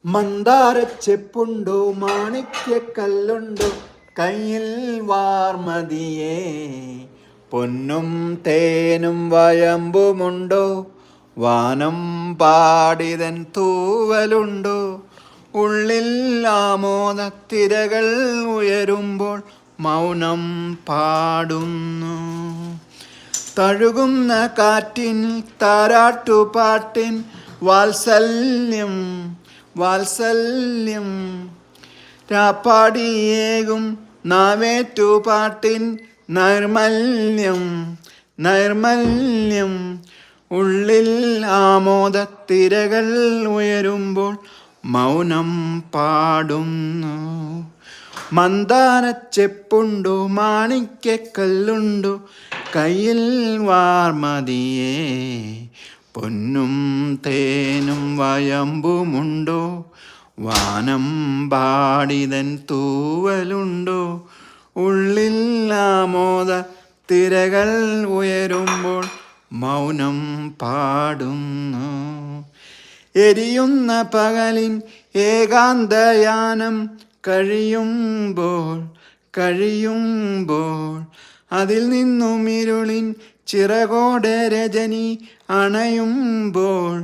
മന്ദാരച്ചെപ്പുണ്ടോ മാണിക്യക്കല്ലുണ്ടോ കയ്യിൽ വാർമതിയേ, പൊന്നും തേനും വയമ്പുമുണ്ടോ, വാനം പാടിതൻ തൂവലുണ്ടോ, ഉള്ളിൽ ആമോദത്തിരകൾ ഉയരുമ്പോൾ മൗനം പാടുന്നു. തഴുകുന്ന കാറ്റിൻ താരാട്ടുപാട്ടിൻ വാത്സല്യം വാത്സല്യം, രാപ്പാടിയേകും നാവേറ്റുപാട്ടിൻ നൈർമല്യം നൈർമല്യം, ഉള്ളിൽ ആമോദത്തിരകൾ ഉയരുമ്പോൾ മൗനം പാടുന്നു. മന്ദാരച്ചെപ്പുണ്ടോ മാണിക്യക്കല്ലുണ്ടോ കയ്യിൽ വാർമതിയേ, പൊന്നും തേനും വയമ്പുമുണ്ടോ, വാനം പാടിതൻ തൂവലുണ്ടോ, ഉള്ളിൽ ആമോദ തിരകൾ ഉയരുമ്പോൾ മൗനം പാടുന്നു. എരിയുന്ന പകലിൻ ഏകാന്തയാനം കഴിയുമ്പോൾ അതിൽ നിന്നും ഇരുളിൻ ചിറകോടെ രജനി അണയുമ്പോൾ